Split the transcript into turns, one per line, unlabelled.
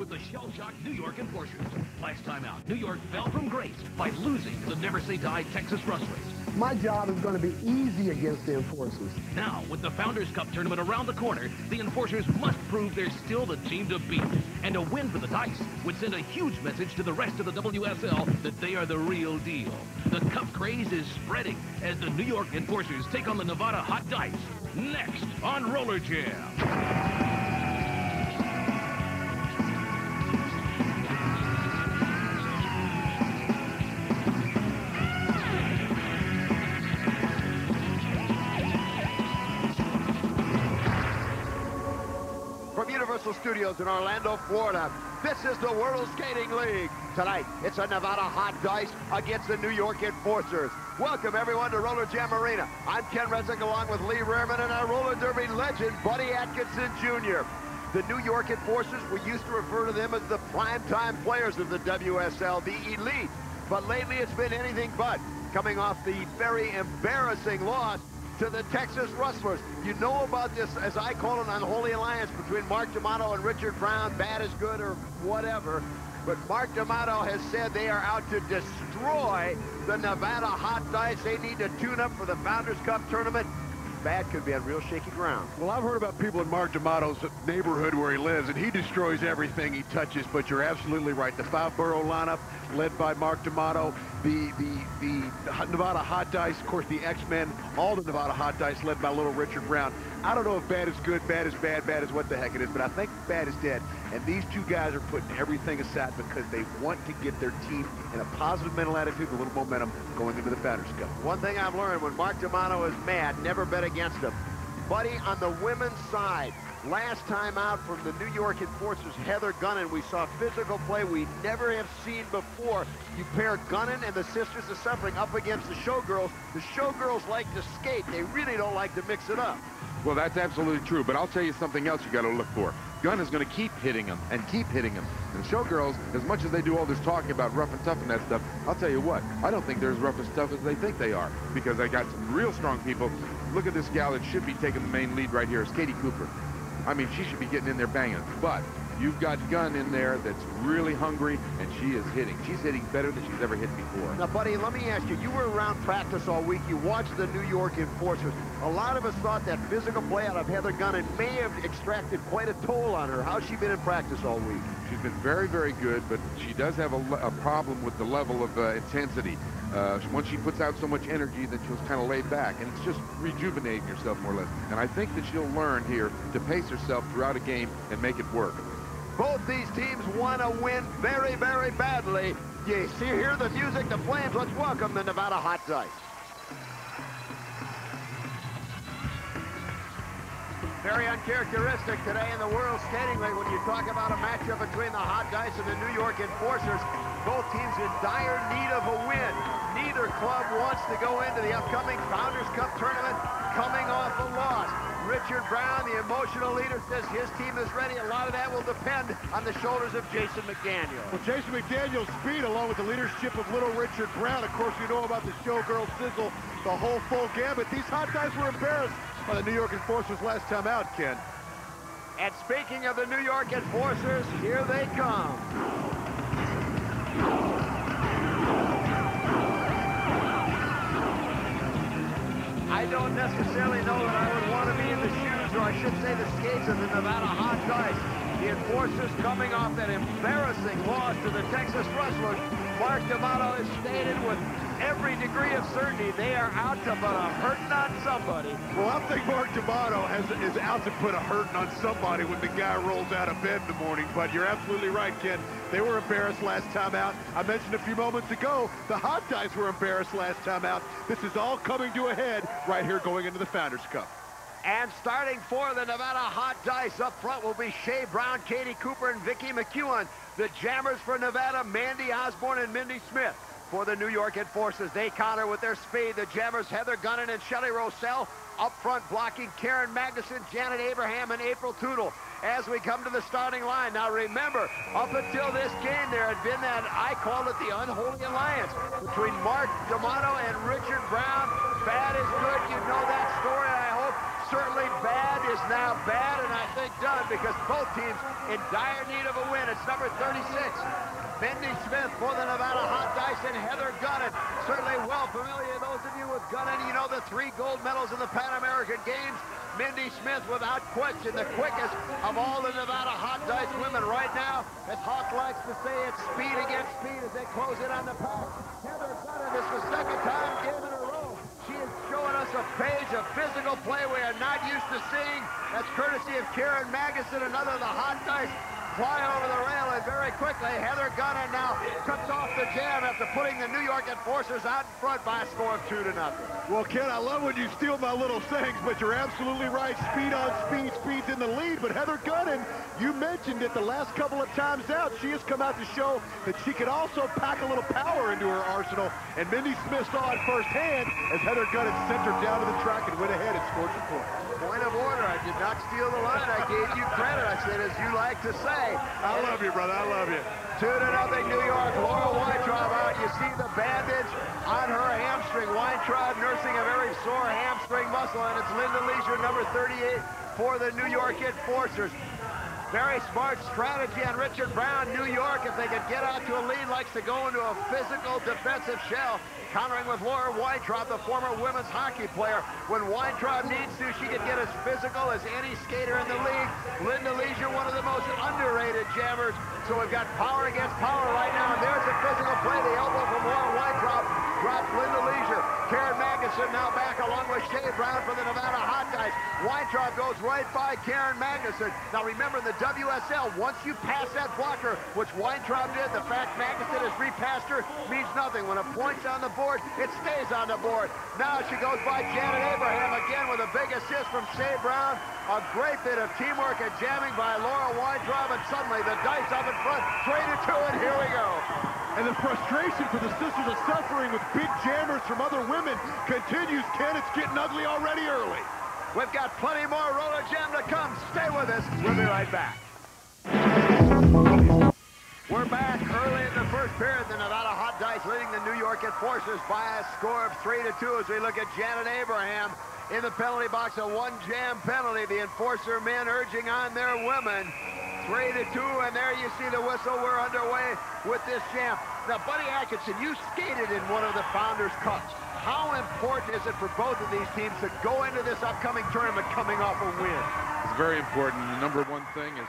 with the shell-shocked New York Enforcers. Last time out, New York fell from grace by losing to the Never Say Die Texas Rustlers.
My job is going to be easy against the Enforcers.
Now, with the Founders Cup tournament around the corner, the Enforcers must prove they're still the team to beat. And a win for the Dice would send a huge message to the rest of the WSL that they are the real deal. The Cup craze is spreading as the New York Enforcers take on the Nevada Hot Dice. Next on RollerJam.
From Universal Studios in Orlando, Florida, this is the World Skating League. Tonight, it's a Nevada Hot Dice against the New York Enforcers. Welcome, everyone, to RollerJam Arena. I'm Ken Resnick, along with Lee Rehrman and our roller derby legend, Buddy Atkinson Jr. The New York Enforcers, we used to refer to them as the primetime players of the WSL, the elite. But lately, it's been anything but, coming off the very embarrassing loss to the Texas Rustlers. You know about this, as I call it, unholy alliance between Mark D'Amato and Richard Brown, bad is good or whatever. But Mark D'Amato has said they are out to destroy the Nevada Hot Dice. They need to tune up for the Founders Cup tournament. Bad could be on real shaky ground.
Well, I've heard about people in Mark D'Amato's neighborhood where he lives, and he destroys everything he touches, but you're absolutely right. The five-borough lineup led by Mark D'Amato, the Nevada Hot Dice, of course, the X-Men, all the Nevada Hot Dice led by little Richard Brown. I don't know if bad is good, bad is bad, bad is what the heck it is, but I think bad is dead. And these two guys are putting everything aside because they want to get their team in a positive mental attitude, a little momentum going into the Founders Cup.
One thing I've learned, when Mark D'Amato is mad, never bet against him. Buddy, on the women's side, last time out from the New York Enforcers, Heather Gunnan, we saw physical play we never have seen before. You pair Gunnan and the Sisters of Suffering up against the Showgirls. The Showgirls like to skate. They really don't like to mix it up.
Well, that's absolutely true, but I'll tell you something else you got to look for. Gunn is going to keep hitting them and keep hitting them. And Showgirls, as much as they do all this talking about rough and tough and that stuff, I'll tell you what, I don't think they're as rough and tough as they think they are, because they got some real strong people. Look at this gal that should be taking the main lead right here, is Katie Cooper. I mean, she should be getting in there banging, but you've got Gunn in there that's really hungry, and she is hitting. She's hitting better than she's ever hit before.
Now, Buddy, let me ask you, you were around practice all week. You watched the New York Enforcers. A lot of us thought that physical play out of Heather Gunnan may have extracted quite a toll on her. How's she been in practice all week?
She's been very, very good, but she does have a problem with the level of intensity. Once she puts out so much energy, then she'll kind of lay back, and it's just rejuvenating herself more or less. And I think that she'll learn here to pace herself throughout a game and make it work.
Both these teams want to win very, very badly. You see, hear the music, the flames. Let's welcome the Nevada Hot Dice. Very uncharacteristic today in the World Skating League when you talk about a matchup between the Hot Dice and the New York Enforcers. Both teams in dire need of a win. Neither club wants to go into the upcoming Founders Cup tournament coming off a loss. Richard Brown, the emotional leader, says his team is ready. A lot of that will depend on the shoulders of Jason McDaniel.
Well, Jason McDaniel's speed, along with the leadership of little Richard Brown. Of course, you know about the Showgirl sizzle, the whole full gambit. These Hot Dice were embarrassed by the New York Enforcers last time out, Ken.
And speaking of the New York Enforcers, here they come. I don't necessarily know that I would want to be in the shoes, or I should say the skates, of the Nevada Hot Dice. The Enforcers coming off that embarrassing loss to the Texas Rustlers. Mark D'Amato has stated with every degree of certainty they are out to put a hurting on somebody.
Well, I think Mark D'Amato is out to put a hurting on somebody when the guy rolls out of bed in the morning. But you're absolutely right, Ken. They were embarrassed last time out. I mentioned a few moments ago, the Hot Dice were embarrassed last time out. This is all coming to a head right here going into the Founders Cup.
And starting for the Nevada Hot Dice up front will be Shea Brown, Katie Cooper, and Vicki McEwen. The Jammers for Nevada, Mandy Osborne and Mindy Smith. For the New York Enforcers, they counter with their speed. The Jammers, Heather Gunnan and Shelley Rossell. Up front blocking Karen Magnuson, Janet Abraham, and April Tootle. As we come to the starting line. Now remember, up until this game, there had been that, I called it the unholy alliance, between Mark D'Amato and Richard Brown. Bad is good. You know that story, I hope. certainly bad is now bad, and I think done, because both teams in dire need of a win. It's number 36, Mindy Smith for the Nevada Hot Dice, and Heather Gunnan. Certainly well familiar, those of you with Gunnan, you know the 3 gold medals in the Pan American Games. Mindy Smith, without question, the quickest of all the Nevada Hot Dice women right now. As Hawk likes to say, it's speed against speed as they close in on the pack. Heather Gunnan, this is the second time game in a row. She is showing us a page of physical play we are not used to seeing. That's courtesy of Karen Magnuson, another of the Hot Dice. Fly over the rail, and very quickly, Heather Gunnan now cuts off the jam after putting the New York Enforcers out in front by a score of 2-0.
Well, Ken, I love when you steal my little sayings, but you're absolutely right. Speed on speed, speed's in the lead. But Heather Gunnan, you mentioned it the last couple of times out. She has come out to show that she can also pack a little power into her arsenal. And Mindy Smith saw it firsthand as Heather Gunnan sent her down to the track and went ahead and scored some points.
Point of order, I did not steal the line. I gave you credit. I said, as you like to say.
I love you, brother. I love you.
2-0 New York. Laura Weintraub out. You see the bandage on her hamstring. Weintraub nursing a very sore hamstring muscle, and it's Linda Leisure, number 38, for the New York Enforcers. Very smart strategy on Richard Brown. New York, if they could get out to a lead, likes to go into a physical defensive shell. Countering with Laura Weintraub, the former women's hockey player. When Weintraub needs to, she can get as physical as any skater in the league. Linda Leisure, one of the most underrated jammers. So we've got power against power right now. And there's the physical play. The elbow from Laura Weintraub drops Linda Leisure. Karen Magnuson now back along with Shea Brown for the Nevada Hot Dice. Weintraub goes right by Karen Magnuson. Now remember, in the WSL, once you pass that blocker, which Weintraub did, the fact Magnuson has repassed her means nothing. When a point's on the board, it stays on the board. Now she goes by Janet Abraham again with a big assist from Shea Brown. A great bit of teamwork and jamming by Laura Weintraub, and suddenly the Dice up in front, 3-2, and here we go.
And the frustration for the Sisters of Suffering with big jammers from other women continues, Ken. It's getting ugly already early.
We've got plenty more RollerJam to come. Stay with us. We'll be right back. We're back early in the first period. The Nevada Hot Dice leading the New York Enforcers by a score of 3-2 as we look at Janet Abraham in the penalty box. A 1-jam penalty. The Enforcer men urging on their women. 3-2, and there you see the whistle. We're underway with this jam. Now, Buddy Atkinson, you skated in one of the Founders Cups. How important is it for both of these teams to go into this upcoming tournament coming off a win?
It's very important. The number one thing is